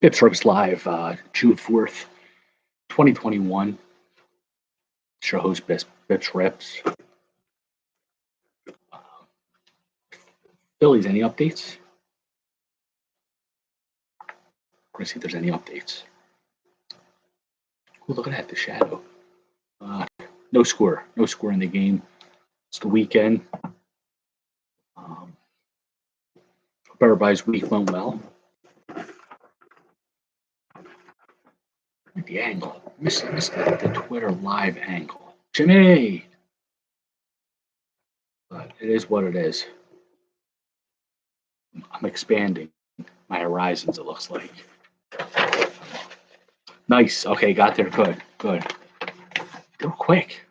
BpsRps Live, June 4th, 2021. It's your host, BpsRps. Uh, Phillies, any updates? We're going to see if there's any updates. Oh, look at that, the shadow. No score. No score in the game. It's the weekend. Hope everybody's week went well. The angle. Missed the Twitter live angle. Jimmy! But it is what it is. I'm expanding my horizons, it looks like. Nice. Okay, got there. Good. They were quick.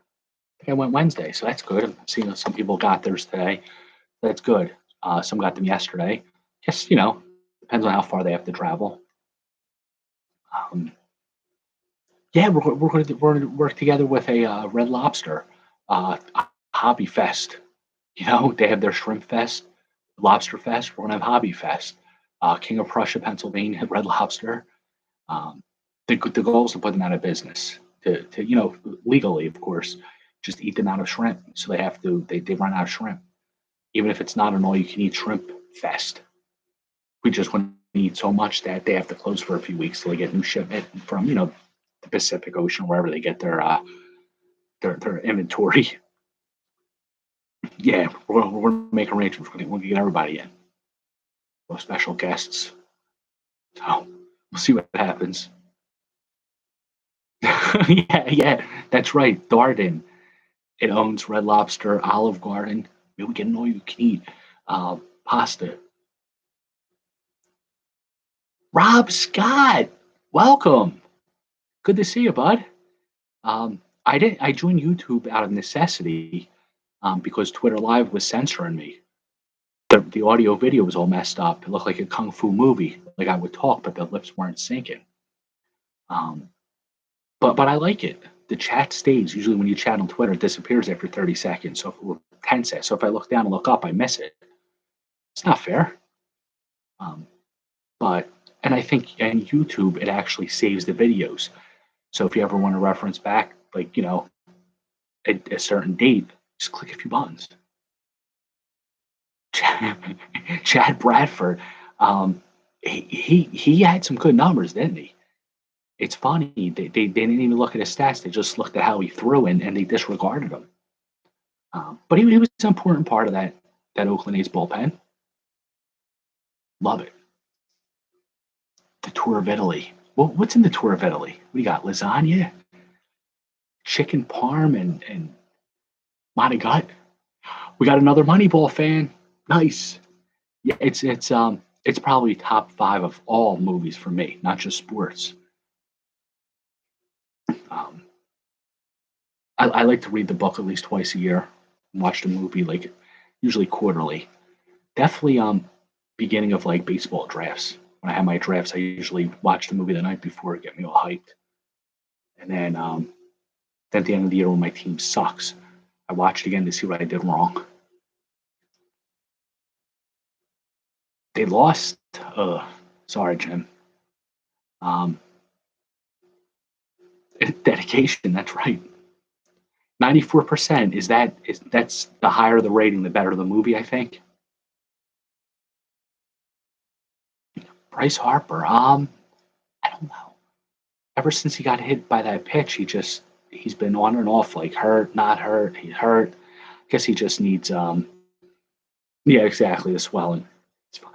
I think I went Wednesday, so that's good. I'm seeing some people got theirs today. That's good. Some got them yesterday. Just, depends on how far they have to travel. Yeah, we're going to work together with a Red Lobster hobby fest. They have their shrimp fest, lobster fest. We're going to have hobby fest. King of Prussia, Pennsylvania, Red Lobster. Um, the goal is to put them out of business. To legally, of course, just eat them out of shrimp. So they run out of shrimp. Even if it's not an all-you-can-eat shrimp fest. We just want to eat so much that they have to close for a few weeks till they get new shipment from, the Pacific Ocean, wherever they get their inventory. Yeah, we're going to make arrangements. We're going to get everybody in. No special guests. So we'll see what happens. yeah, that's right. Darden. It owns Red Lobster, Olive Garden. Maybe we get an all-you-can-eat pasta. Rob Scott, welcome. Good to see you, bud. I joined YouTube out of necessity because Twitter Live was censoring me. The audio video was all messed up. It looked like a kung fu movie. Like I would talk, but the lips weren't syncing. But I like it. The chat stays. Usually when you chat on Twitter, it disappears after 30 seconds. So if, 10 seconds. So if I look down and look up, I miss it. It's not fair. And I think on YouTube, it actually saves the videos. So if you ever want to reference back, like, a certain date, just click a few buttons. Chad Bradford, he had some good numbers, didn't he? It's funny. They didn't even look at his stats. They just looked at how he threw and they disregarded him. But he was an important part of that Oakland A's bullpen. Love it. The tour of Italy. Well, what's in the tour of Italy? We got lasagna, chicken parm, and Monagut. We got another Moneyball fan. Nice. Yeah, it's probably top 5 of all movies for me, not just sports. I like to read the book at least twice a year and watch the movie like usually quarterly. Definitely beginning of like baseball drafts. When I have my drafts, I usually watch the movie the night before to get me all hyped. And then at the end of the year when my team sucks, I watch it again to see what I did wrong. They lost. Sorry, Jim. Dedication. That's right. 94% that's the higher the rating, the better the movie. I think. Bryce Harper. I don't know. Ever since he got hit by that pitch, he's been on and off, like hurt, not hurt. He's hurt. I guess he just needs yeah, exactly, the swelling. It's fine.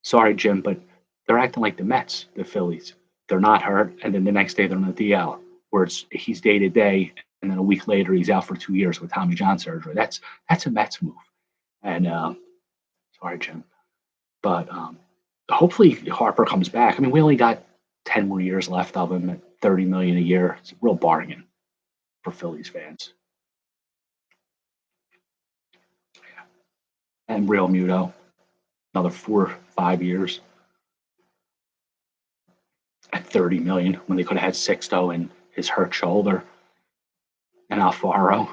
Sorry, Jim, but they're acting like the Mets, the Phillies. They're not hurt, and then the next day they're on the DL, where he's day to day, and then a week later he's out for 2 years with Tommy John surgery. That's a Mets move. And sorry, Jim, but hopefully Harper comes back. I mean, we only got 10 more years left of him at 30 million a year. It's a real bargain for Phillies fans. And Real Muto, another 4 or 5 years at 30 million when they could have had Sixto and his hurt shoulder and Alfaro.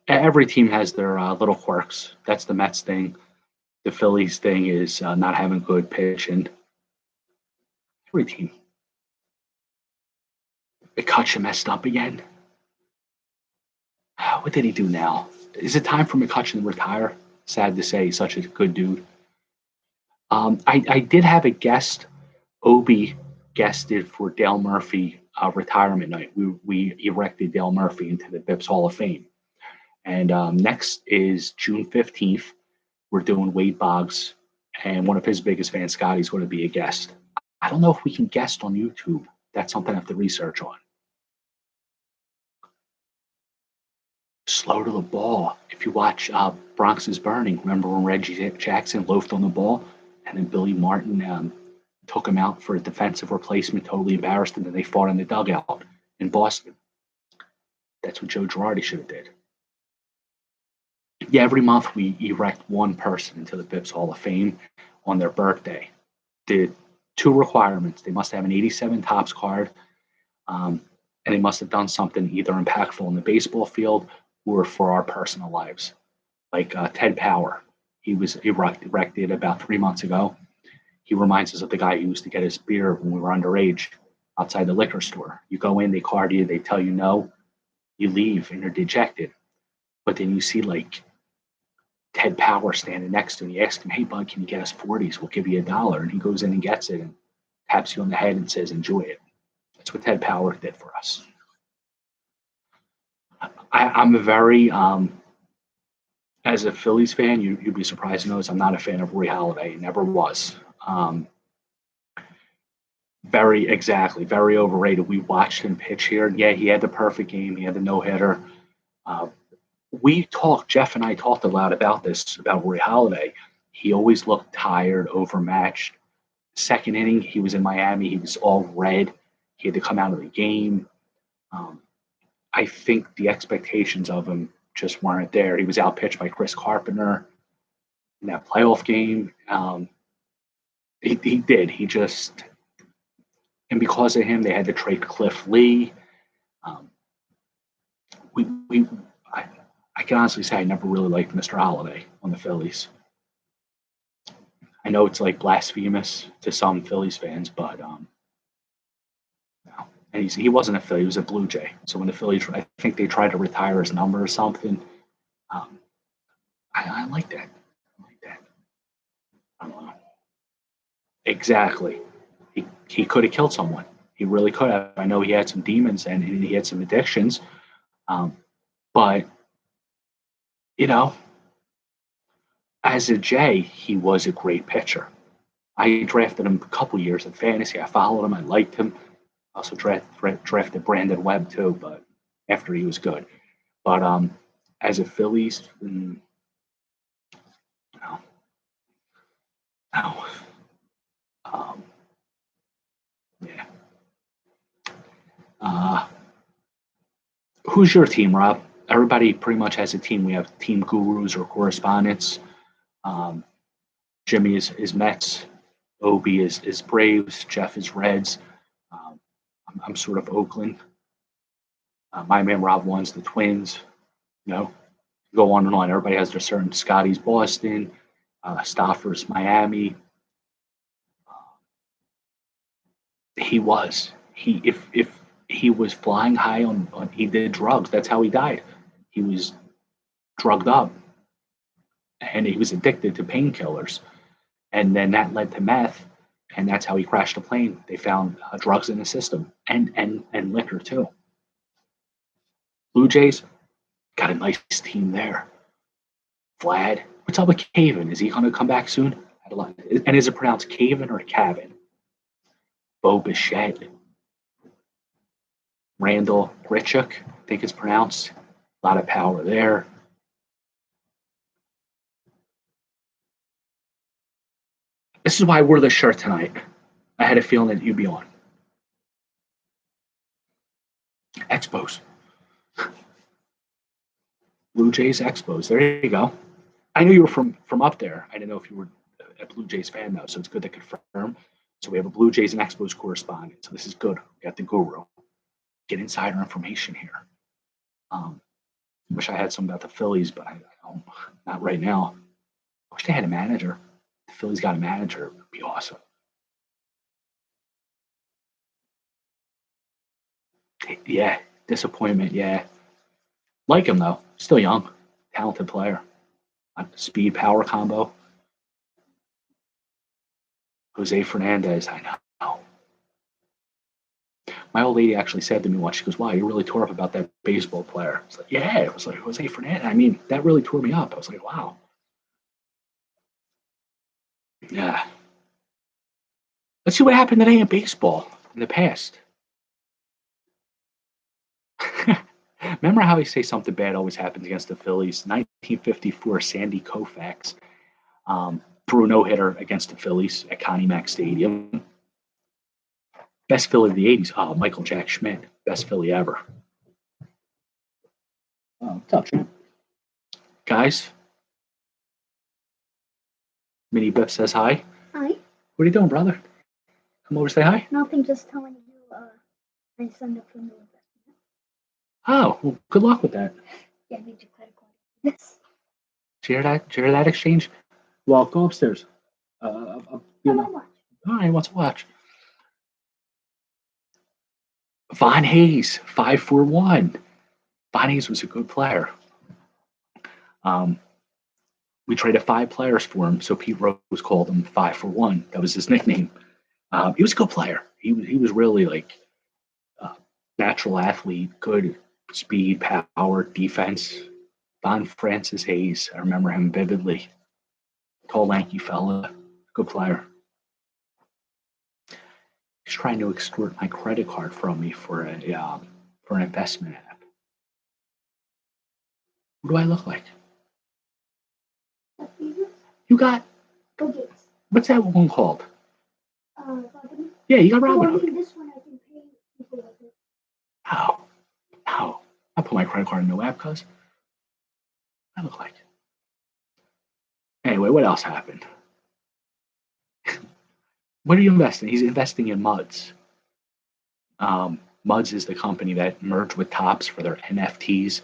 Every team has their little quirks. That's the Mets thing. The Phillies thing is not having good pitching. Every team. McCutcheon messed up again. What did he do now? Is it time for McCutcheon to retire? Sad to say, he's such a good dude. I did have a guest. Obi guested for Dale Murphy retirement night. We erected Dale Murphy into the BPS Hall of Fame. And next is June 15th. We're doing Wade Boggs, and one of his biggest fans, Scotty's going to be a guest. I don't know if we can guest on YouTube. That's something I have to research on. Slow to the ball. If you watch Bronx is Burning, remember when Reggie Jackson loafed on the ball and then Billy Martin took him out for a defensive replacement, totally embarrassed, and then they fought in the dugout in Boston. That's what Joe Girardi should have did. Yeah, every month we erect one person into the BPS Hall of Fame on their birthday. The two requirements: they must have an '87 Topps card, and they must have done something either impactful in the baseball field or for our personal lives. Like Ted Power, he was erected about 3 months ago. He reminds us of the guy who used to get his beer when we were underage outside the liquor store. You go in, they card you, they tell you no, you leave, and you're dejected. But then you see like Ted Power standing next to him. You ask him, "Hey, bud, can you get us 40s? We'll give you $1." And he goes in and gets it and taps you on the head and says, "Enjoy it." That's what Ted Power did for us. I'm a very, as a Phillies fan, you'd be surprised to notice I'm not a fan of Roy Halladay. Never was. Very overrated. We watched him pitch here. Yeah, he had the perfect game. He had the no hitter. Jeff and I talked a lot about this, about Roy Halladay. He always looked tired, overmatched. Second inning, he was in Miami. He was all red. He had to come out of the game. I think the expectations of him just weren't there. He was outpitched by Chris Carpenter in that playoff game. He did. He just, and because of him, they had to trade Cliff Lee. We, we, I can honestly say I never really liked Mr. Halladay on the Phillies. I know it's like blasphemous to some Phillies fans, but no. And he wasn't a Philly; he was a Blue Jay. So when the Phillies, I think they tried to retire his number or something. I like that. I like that. I don't know. Exactly. He could have killed someone. He really could have. I know he had some demons and he had some addictions, but you know, as a J, he was a great pitcher. I drafted him a couple years in fantasy. I followed him. I liked him. Also drafted Brandon Webb too, but after he was good. But as a Phillies, no, no. Yeah. Uh, who's your team, Rob? Everybody pretty much has a team. We have team gurus or correspondents. Um, Jimmy is Mets. Obi is Braves. Jeff is Reds. Um, I'm sort of Oakland. My man Rob wants the Twins. You know, go on and on. Everybody has their certain. Scotty's Boston. Stoffer's Miami. If he was flying high on he did drugs. That's how he died. He was drugged up, and he was addicted to painkillers, and then that led to meth, and that's how he crashed the plane. They found drugs in the system and liquor too. Blue Jays got a nice team there. Vlad, what's up with Caven? Is he going to come back soon? And is it pronounced Caven or Cavan? Bo Bichette, Randall Grichuk, I think it's pronounced. A lot of power there. This is why I wore this shirt tonight. I had a feeling that you'd be on. Expos. Blue Jays Expos. There you go. I knew you were from up there. I didn't know if you were a Blue Jays fan though, so it's good to confirm. So we have a Blue Jays and Expos correspondent. So this is good. We got the guru. Get insider information here. Wish I had some about the Phillies, but I don't. Not right now. I wish they had a manager. The Phillies got a manager. It would be awesome. Yeah, disappointment. Yeah, like him though. Still young, talented player. Speed power combo. Jose Fernandez. I know. My old lady actually said to me once, she goes, "Wow, you really tore up about that baseball player." It's like, yeah, it was like Jose Fernandez. I mean, that really tore me up. I was like, wow. Yeah. Let's see what happened today in baseball in the past. Remember how he say something bad always happens against the Phillies? 1954, Sandy Koufax threw a no hitter against the Phillies at Connie Mack Stadium. Best Philly of the 80s. Oh, Michael Jack Schmidt. Best Philly ever. Oh, what's up, Trent? Guys, Mini Biff says hi. Hi. What are you doing, brother? Come over, say hi. Nothing, just telling you I signed up for a new investment. Oh, well, good luck with that. Yeah, I need your credit card. Yes. Did you hear that? Did you hear that exchange? Well, go upstairs. You know. Watch. All right, what's to watch? Von Hayes, 5-4-1. Von Hayes was a good player. We traded 5 players for him, so Pete Rose called him 5-for-1. That was his nickname. He was a good player. He was really like natural athlete, good speed, power, defense. Von Francis Hayes, I remember him vividly. Tall, lanky fella, good player. He's trying to extort my credit card from me for an investment app. What do I look like? You got what's that one called? Yeah, you got Robinhood. This one I can pay people with it. No. I put my credit card in no app, cuz. I look like. Anyway, what else happened? What are you investing? He's investing in Muds. Muds is the company that merged with Topps for their NFTs,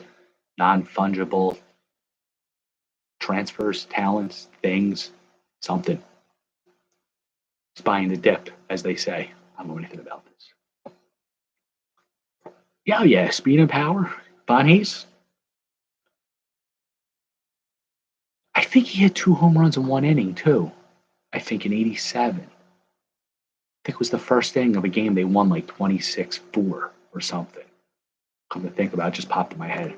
non-fungible transfers, talents, things, something. It's buying the dip, as they say. I don't know anything about this. Yeah, speed and power. Von Hayes. I think he hit 2 home runs in 1 inning, too. I think in 87. I think it was the first inning of a game they won like 26-4 or something. Come to think about it, just popped in my head.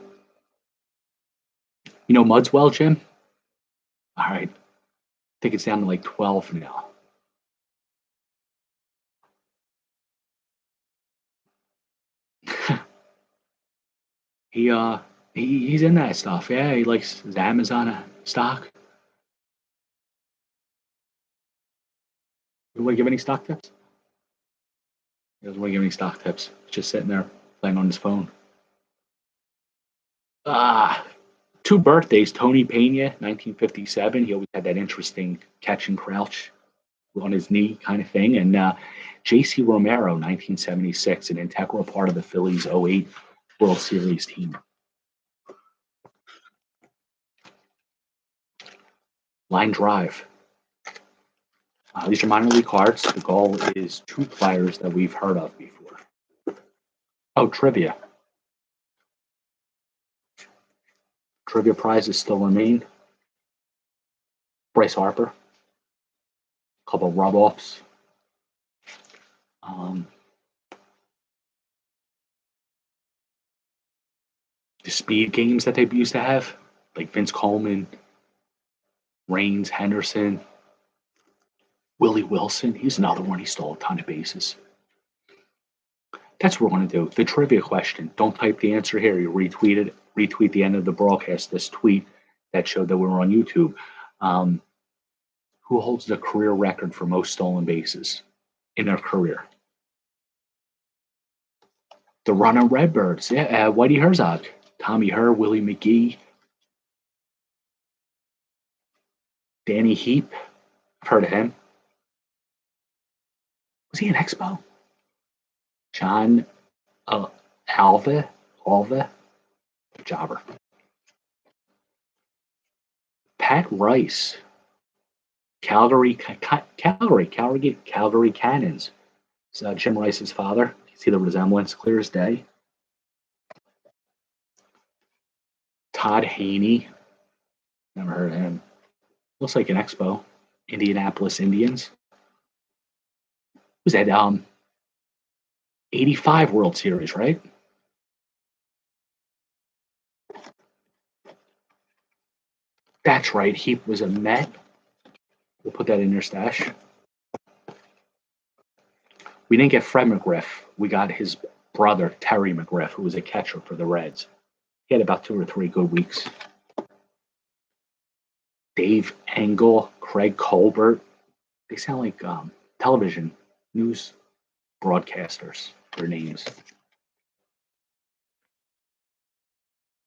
You know Muds well, Jim? All right. I think it's down to like 12 now. He's in that stuff. Yeah, he likes his Amazon stock. You want to give any stock tips? He doesn't want to give any stock tips. He's just sitting there playing on his phone. 2 birthdays. Tony Pena, 1957. He always had that interesting catch and crouch on his knee kind of thing. And J.C. Romero, 1976, an integral part of the Phillies 08 World Series team. Line drive. These are minor league cards. The goal is 2 players that we've heard of before. Oh, trivia. Trivia prizes still remain. Bryce Harper. A couple rub-offs. The speed games that they used to have, like Vince Coleman, Raines, Henderson, Willie Wilson. He's another one. He stole a ton of bases. That's what we're going to do. The trivia question. Don't type the answer here. You retweet it. Retweet the end of the broadcast, this tweet that showed that we were on YouTube. Who holds the career record for most stolen bases in their career? The Runner Redbirds. Yeah, Whitey Herzog, Tommy Herr, Willie McGee, Danny Heap. I've heard of him. Was he an Expo? John Alva, jobber. Pat Rice. Calgary Cannons. It's Jim Rice's father. You see the resemblance clear as day. Todd Haney. Never heard of him. Looks like an Expo. Indianapolis Indians. Who's that? 85 World Series, right? That's right. He was a Met. We'll put that in your stash. We didn't get Fred McGriff. We got his brother, Terry McGriff, who was a catcher for the Reds. He had about 2 or 3 good weeks. Dave Engel, Craig Colbert. They sound like television news broadcasters, their names.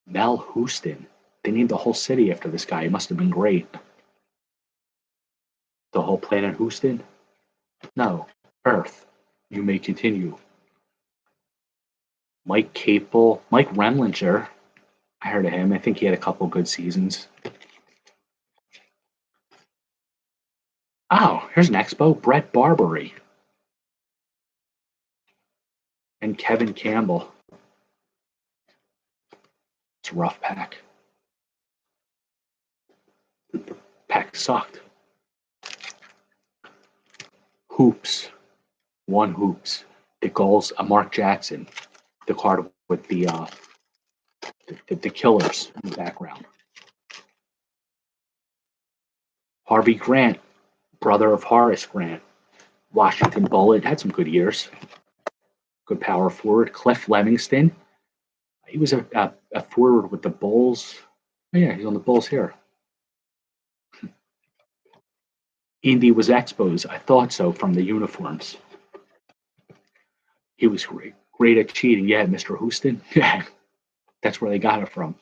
Mel Houston. They named the whole city after this guy. He must have been great. The whole planet Houston? No. Earth. You may continue. Mike Capel. Mike Remlinger. I heard of him. I think he had a couple good seasons. Oh, here's an Expo. Brett Barbary. And Kevin Campbell. It's a rough pack. The pack sucked. Hoops. One Hoops. The goals. Mark Jackson. The card with the killers in the background. Harvey Grant, brother of Horace Grant. Washington Bullet, had some good years. Good power forward. Cliff Levingston. He was a forward with the Bulls. Oh, yeah, he's on the Bulls here. Indy was Expos. I thought so from the uniforms. He was great at cheating. Yeah, Mr. Houston. Yeah, that's where they got it from.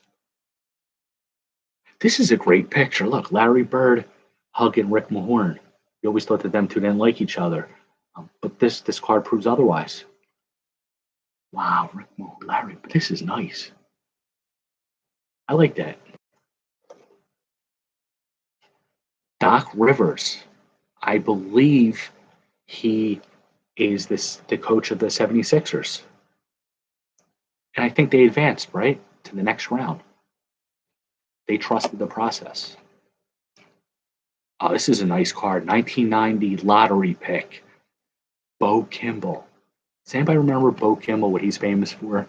This is a great picture. Look, Larry Bird hugging Rick Mahorn. You always thought that them two didn't like each other. But this card proves otherwise. Wow, Rick Mahorn, Larry, but this is nice. I like that. Doc Rivers. I believe he is the coach of the 76ers. And I think they advanced, right, to the next round. They trusted the process. Oh, this is a nice card. 1990 lottery pick. Bo Kimball. Does anybody remember Bo Kimball, what he's famous for?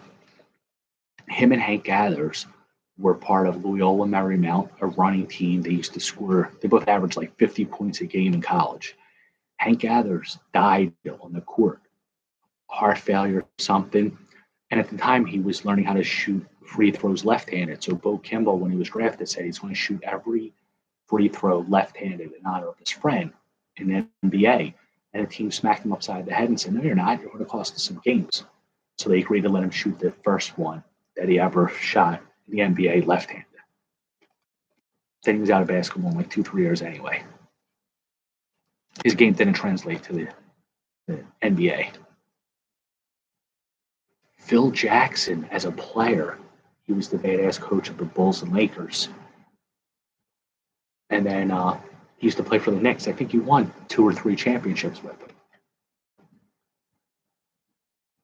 Him and Hank Gathers were part of Loyola Marymount, a running team. They used to score, they both averaged like 50 points a game in college. Hank Gathers died on the court, heart failure or something. And at the time, he was learning how to shoot free throws left-handed. So Bo Kimball, when he was drafted, said he's going to shoot every free throw left-handed in honor of his friend in the NBA. And the team smacked him upside the head and said, no, you're not. You're going to cost us some games. So they agreed to let him shoot the first one that he ever shot in the NBA left-handed. Then he was out of basketball in like 2-3 years anyway. His game didn't translate to the NBA. Phil Jackson, as a player, he was the badass coach of the Bulls and Lakers. And then he used to play for the Knicks. I think he won 2 or 3 championships with them.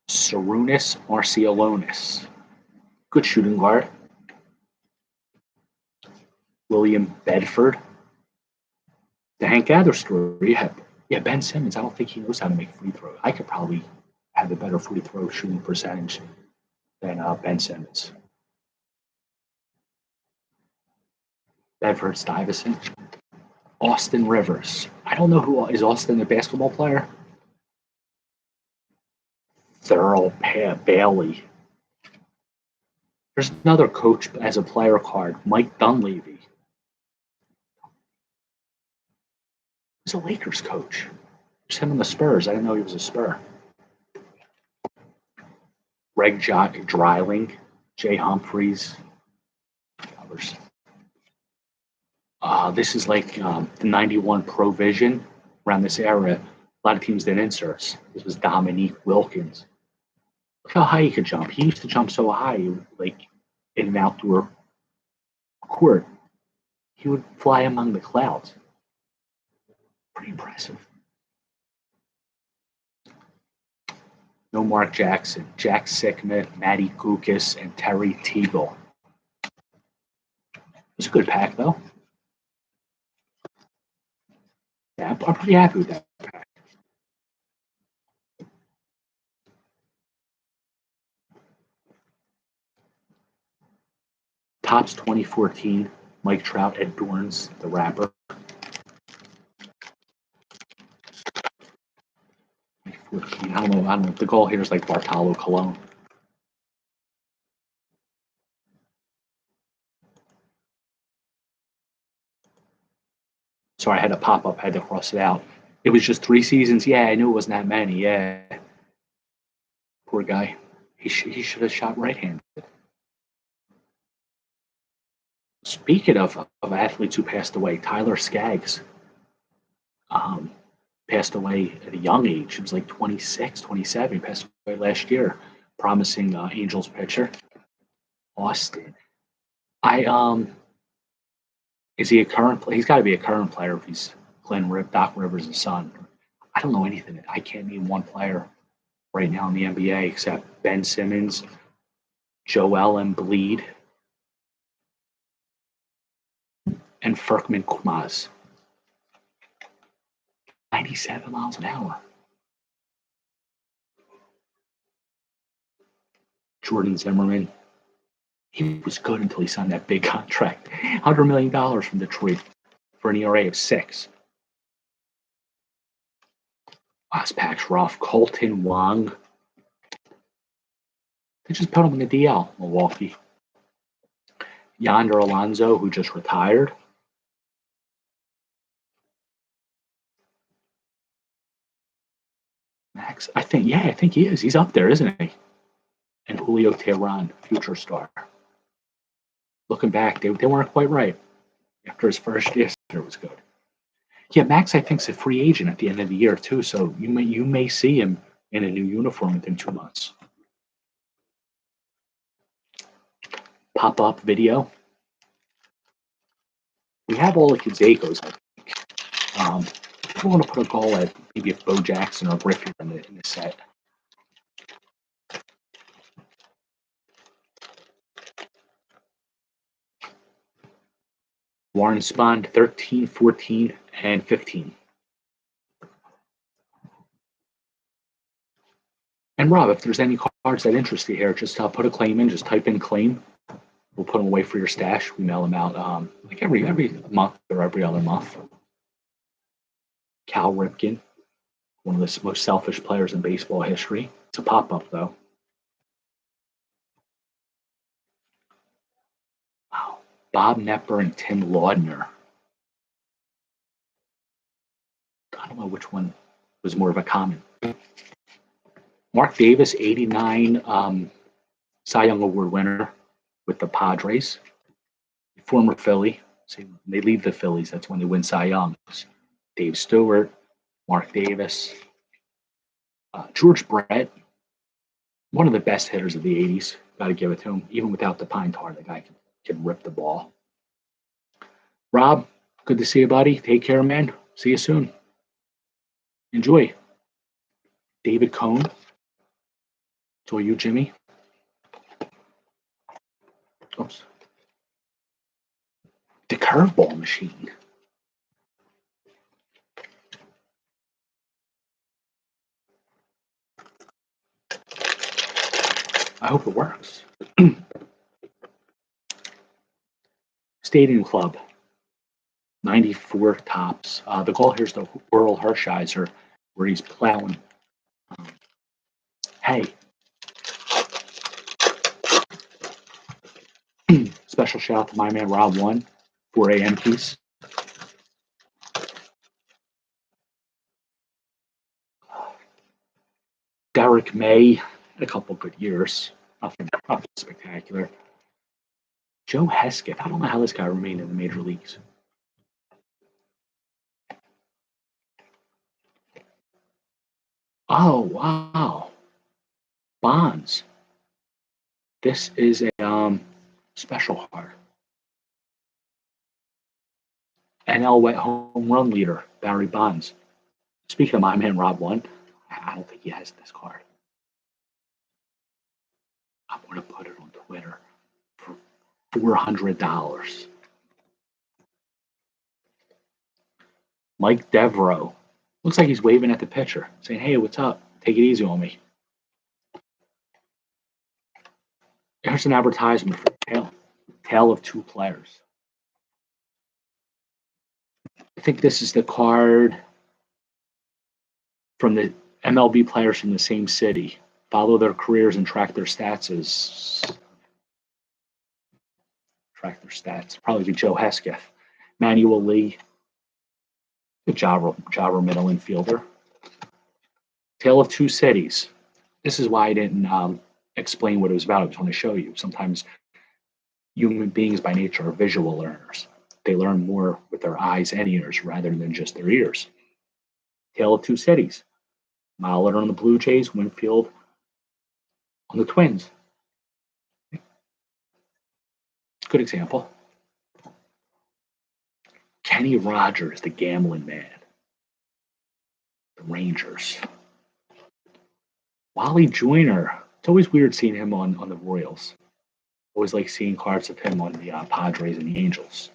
Sarunas Marciulionis, good shooting guard. William Bedford. The Hank Gather story. Yeah, Ben Simmons. I don't think he knows how to make free throws. I could probably have a better free throw shooting percentage than Ben Simmons. Bedford Stuyvesant. Austin Rivers. I don't know who is Austin, a basketball player. Thurl Bailey. There's another coach as a player card, Mike Dunleavy. He's a Lakers coach. There's him in the Spurs. I didn't know he was a Spur. Greg Dreiling, Jay Humphreys. Others. This is like the 91 Provision around this era. A lot of teams did inserts. This was Dominique Wilkins. Look how high he could jump. He used to jump so high, like in an outdoor court. He would fly among the clouds. Pretty impressive. No Mark Jackson, Jack Sickman, Matty Kukas, and Terry Teagle. It's a good pack, though. Yeah, I'm pretty happy with that pack. Topps 2014, Mike Trout, Ed Dorns, the rapper. 2014, I don't know. The goal here is like Bartolo Colon. Sorry, I had a pop up, had to cross it out. It was just 3 seasons. Yeah, I knew it wasn't that many. Yeah. Poor guy. He should have shot right handed. Speaking of athletes who passed away, Tyler Skaggs um, passed away at a young age. He was like 26, 27. He passed away last year. Promising Angels pitcher. Austin. I Is he a current? He's got to be a current player if he's Doc Rivers' son. I don't know anything. I can't name one player right now in the NBA except Ben Simmons, Joel Embiid, and Furkman Kumaz. 97 miles an hour. Jordan Zimmerman. He was good until he signed that big contract. $100 million from Detroit for an ERA of 6. Last pack's rough. Colton Wong. They just put him in the DL, Milwaukee. Yonder Alonso, who just retired. Max, I think he is. He's up there, isn't he? And Julio Teheran, future star. Looking back, they weren't quite right. After his first year, it was good. Yeah, Max, I think, is a free agent at the end of the year too. So you may see him in a new uniform within 2 months. Pop up video. We have all the Canseco's, I think. I want to put a goal at maybe if Bo Jackson or Griffey in the set. Warren Spahn, 13, 14, and 15. And Rob, if there's any cards that interest you here, just put a claim in. Just type in claim. We'll put them away for your stash. We mail them out like every month or every other month. Cal Ripken, one of the most selfish players in baseball history. It's a pop-up, though. Wow. Bob Knepper and Tim Laudner. I don't know which one was more of a common. Mark Davis, 89 Cy Young Award winner with the Padres. Former Philly. So they leave the Phillies. That's when they win Cy Youngs. Dave Stewart, Mark Davis, George Brett, one of the best hitters of the 80s. Got to give it to him. Even without the pine tar, the guy can rip the ball. Rob, good to see you, buddy. Take care, man. See you soon. Enjoy. David Cohn. To you, Jimmy. Oops. The curveball machine. I hope it works. Stadium Club. 94 Topps. The goal here is the Earl Hershiser, where he's plowing hay. Special shout out to my man Rob 1, 4 a.m. piece. Derek May had a couple good years. Nothing spectacular. Joe Hesketh. I don't know how this guy remained in the major leagues. Oh, wow. Bonds. This is a special card. NL wet home run leader, Barry Bonds. Speaking of my man, Rob One, I don't think he has this card. I'm going to put it on Twitter for $400. Mike Devereaux. Looks like he's waving at the pitcher, saying, hey, what's up? Take it easy on me. Here's an advertisement for Tale of Two Players. I think this is the card from the MLB players from the same city. Follow their careers and track their stats Probably be Joe Hesketh. Manuel Lee, the Java middle infielder. Tale of Two Cities. This is why I didn't explain what it was about. I was going to show you. Sometimes human beings by nature are visual learners. They learn more with their eyes and ears rather than just their ears. Tale of Two Cities. Molitor on the Blue Jays, Winfield on the Twins. Good example. Kenny Rogers, the gambling man. The Rangers. Wally Joyner. It's always weird seeing him on the Royals. Always like seeing cards of him on the Padres and the Angels.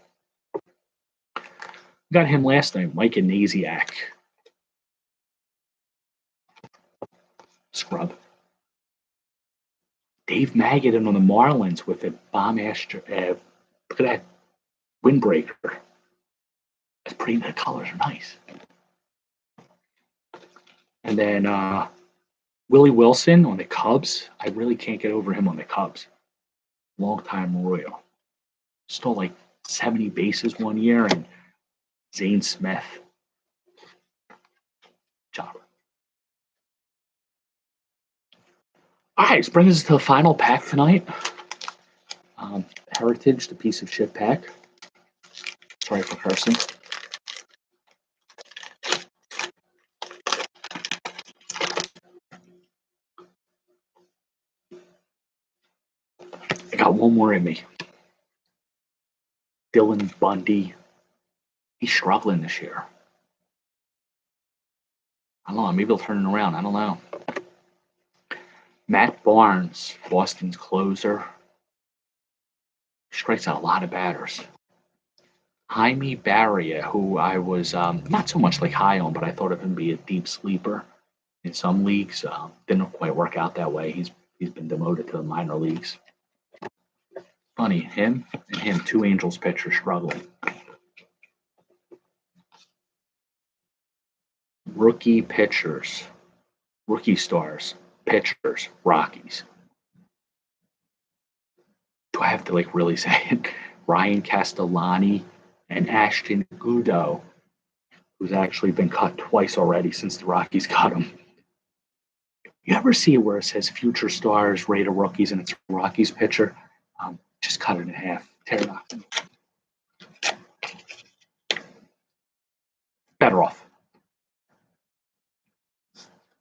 We got him last night, Mike Anasiak. Scrub. Dave Magadan on the Marlins with a bomb-ass, look at that windbreaker. That's pretty, the colors are nice. And then Willie Wilson on the Cubs. I really can't get over him on the Cubs. Long-time Royal. Stole like 70 bases one year, and Zane Smith. Jobber. All right, this brings us to the final pack tonight. Heritage, the piece of shit pack. Sorry for cursing. I got one more in me. Dylan Bundy. He's struggling this year. I don't know. Maybe he'll turn it around. I don't know. Matt Barnes, Boston's closer. Strikes out a lot of batters. Jaime Barria, who I was not so much like high on, but I thought of him be a deep sleeper in some leagues. Didn't quite work out that way. He's been demoted to the minor leagues. Funny, him and him, two Angels pitchers struggling. Rookie pitchers, rookie stars, pitchers, Rockies. Do I have to like really say it? Ryan Castellani and Ashton Goudeau, who's actually been cut twice already since the Rockies cut him. You ever see where it says future stars, rated rookies, and it's a Rockies pitcher? Just cut it in half. Tear it off. Better off.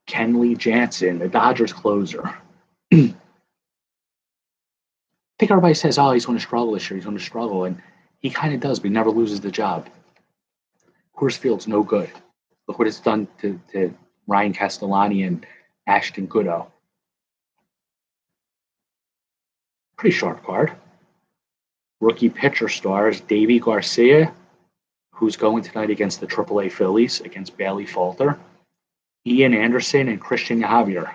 Kenley Jansen, the Dodgers closer. I think everybody says, oh, he's going to struggle this year. He's going to struggle. And he kind of does, but he never loses the job. Coors Field's no good. Look what it's done to Ryan Castellani and Ashton Goudeau. Pretty sharp card. Rookie pitcher stars, Davey Garcia, who's going tonight against the AAA Phillies, against Bailey Falter. Ian Anderson and Christian Javier.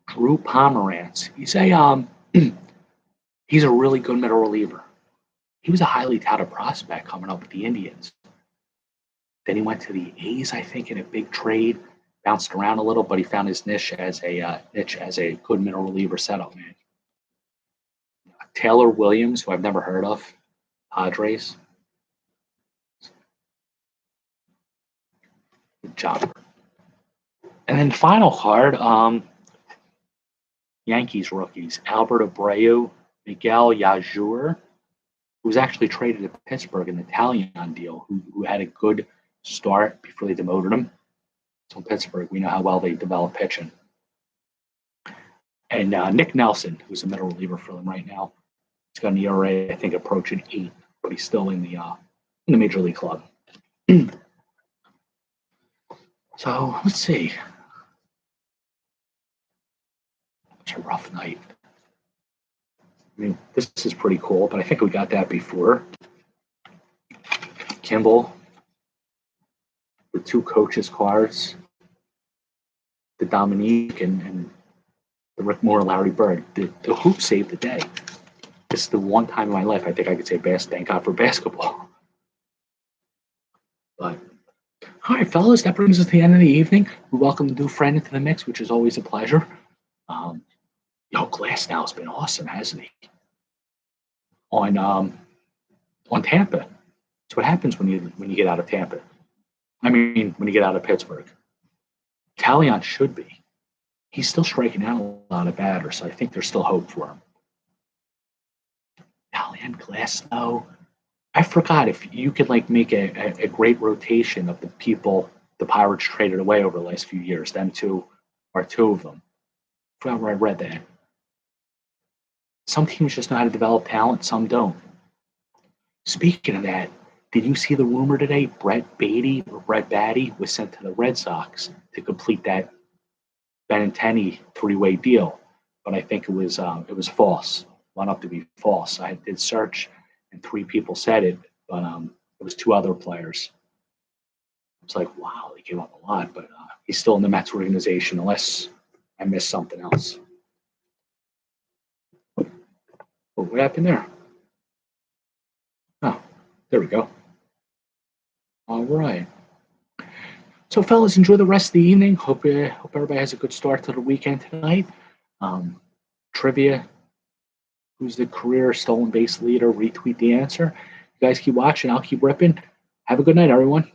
Drew Pomerantz. He's a really good middle reliever. He was a highly touted prospect coming up with the Indians. Then he went to the A's, I think, in a big trade. Bounced around a little, but he found his niche as a good middle reliever setup man. Taylor Williams, who I've never heard of, Padres. Good job. And then final card, Yankees rookies, Albert Abreu, Miguel Yajur, who was actually traded to Pittsburgh in the Italian deal, who had a good start before they demoted him. So in Pittsburgh, we know how well they develop pitching. And Nick Nelson, who's a middle reliever for them right now. He's got an ERA, I think, approaching 8, but he's still in the major league club. So let's see. It's a rough night. I mean, this is pretty cool, but I think we got that before. Kimball with 2 coaches' cards, the Dominique and the Rick Moore, Larry Bird. The hoop saved the day. This is the one time in my life I think I could say thank God for basketball. But all right, fellas, that brings us to the end of the evening. We welcome the new friend into the mix, which is always a pleasure. Glasnow's been awesome, hasn't he? On Tampa. That's what happens when you get out of Tampa. I mean, when you get out of Pittsburgh. Talion should be. He's still striking out a lot of batters, so I think there's still hope for him. Talion, Glasnow. I forgot if you could make a great rotation of the people the Pirates traded away over the last few years. Them two are 2 of them. I forgot where I read that. Some teams just know how to develop talent, some don't. Speaking of that, did you see the rumor today? Brett Batty was sent to the Red Sox to complete that Benintendi 3-way deal, but I think it was false. Wound up to be false. I did search, and 3 people said it, but it was 2 other players. It's like, wow, they gave up a lot, but he's still in the Mets organization, unless I missed something else. What happened there? Oh, there we go. All right. So, fellas, enjoy the rest of the evening. Hope everybody has a good start to the weekend tonight. Trivia: who's the career stolen base leader? Retweet the answer. You guys keep watching. I'll keep ripping. Have a good night, everyone.